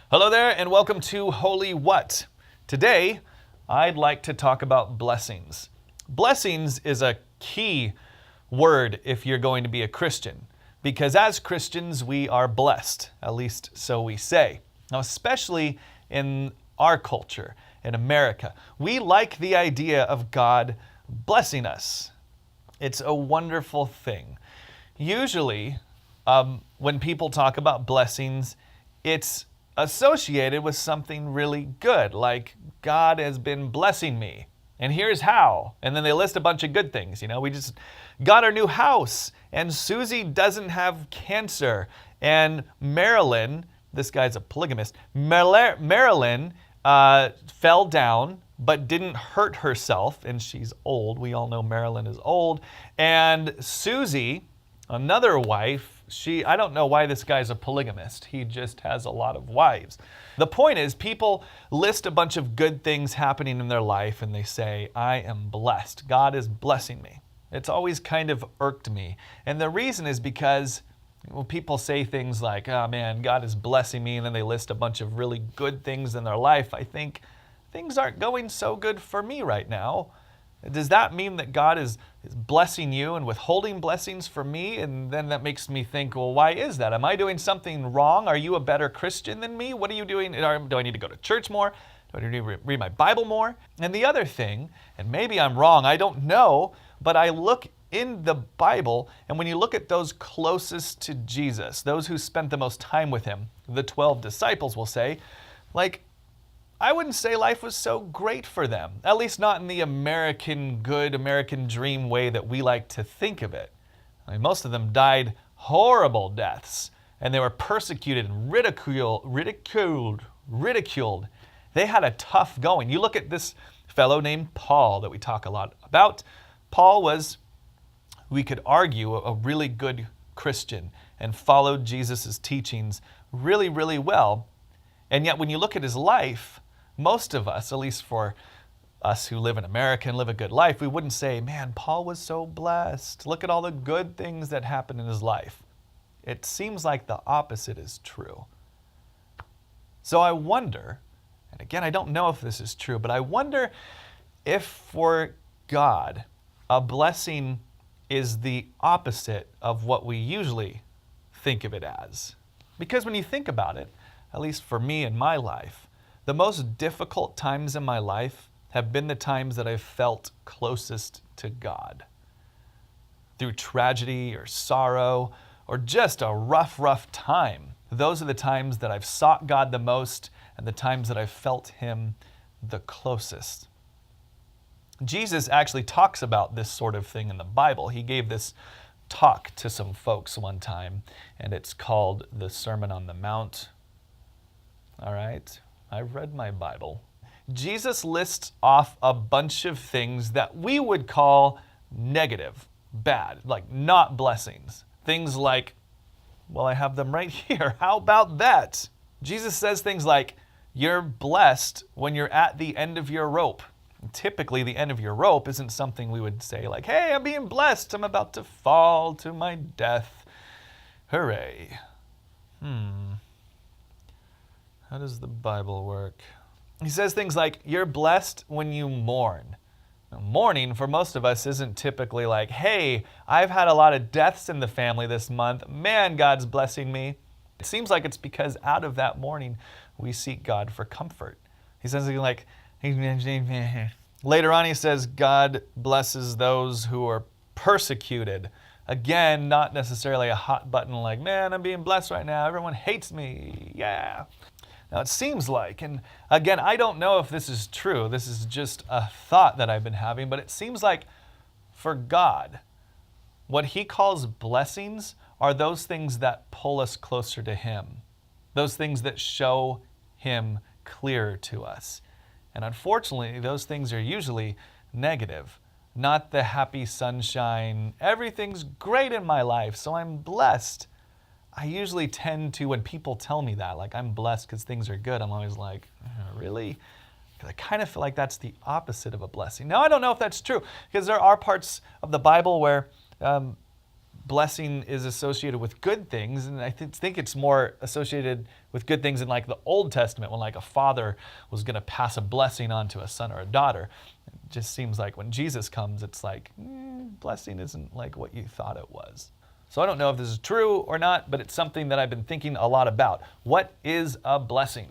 Hello there and welcome to Holy What? Today, I'd like to talk about blessings. Blessings is a key word if you're going to be a Christian, because as Christians, we are blessed, at least so we say. Now, especially in our culture, in America, we like the idea of God blessing us. It's a wonderful thing. Usually, when people talk about blessings, it's associated with something really good, like God has been blessing me, and here's how. And then they list a bunch of good things. We just got our new house, and Susie doesn't have cancer, and Marilyn, this guy's a polygamist, Marilyn fell down but didn't hurt herself, and she's old. We all know Marilyn is old. And Susie, another wife, I don't know why this guy's a polygamist. He just has a lot of wives. The point is, people list a bunch of good things happening in their life and they say, I am blessed. God is blessing me. It's always kind of irked me. And the reason is because when people say things like, oh man, God is blessing me, and then they list a bunch of really good things in their life, I think things aren't going so good for me right now. Does that mean that God is blessing you and withholding blessings for me? And then that makes me think, well, why is that? Am I doing something wrong? Are you a better Christian than me? What are you doing? Do I need to go to church more? Do I need to read my Bible more? And the other thing, and maybe I'm wrong, I don't know, but I look in the Bible, and when you look at those closest to Jesus, those who spent the most time with him, the 12 disciples will say, I wouldn't say life was so great for them, at least not in the American dream way that we like to think of it. I mean, most of them died horrible deaths, and they were persecuted and ridiculed. They had a tough going. You look at this fellow named Paul that we talk a lot about. Paul was, we could argue, a really good Christian and followed Jesus' teachings really, really well. And yet when you look at his life, most of us, at least for us who live in America and live a good life, we wouldn't say, man, Paul was so blessed. Look at all the good things that happened in his life. It seems like the opposite is true. So I wonder, and again, I don't know if this is true, but I wonder if for God, a blessing is the opposite of what we usually think of it as. Because when you think about it, at least for me in my life, the most difficult times in my life have been the times that I've felt closest to God. Through tragedy or sorrow or just a rough time. Those are the times that I've sought God the most and the times that I've felt him the closest. Jesus actually talks about this sort of thing in the Bible. He gave this talk to some folks one time, and it's called the Sermon on the Mount. All right, I've read my Bible. Jesus lists off a bunch of things that we would call negative, bad, like not blessings. Things like, well, I have them right here. How about that? Jesus says things like, you're blessed when you're at the end of your rope. Typically, the end of your rope isn't something we would say like, hey, I'm being blessed. I'm about to fall to my death. Hooray. How does the Bible work? He says things like, you're blessed when you mourn. Now, mourning for most of us isn't typically like, hey, I've had a lot of deaths in the family this month. Man, God's blessing me. It seems like it's because out of that mourning, we seek God for comfort. He says something like, later on he says, God blesses those who are persecuted. Again, not necessarily a hot button like, man, I'm being blessed right now. Everyone hates me. Yeah. Now it seems like, and again, I don't know if this is true. This is just a thought that I've been having, but it seems like for God, what he calls blessings are those things that pull us closer to him. Those things that show him clearer to us. And unfortunately, those things are usually negative, not the happy sunshine, everything's great in my life, so I'm blessed. I usually tend to, when people tell me that, like I'm blessed because things are good, I'm always like, really? Because I kind of feel like that's the opposite of a blessing. Now, I don't know if that's true, because there are parts of the Bible where blessing is associated with good things, and I think it's more associated with good things in like the Old Testament, when like a father was going to pass a blessing on to a son or a daughter. It just seems like when Jesus comes, it's like, blessing isn't like what you thought it was. So I don't know if this is true or not, but it's something that I've been thinking a lot about. What is a blessing?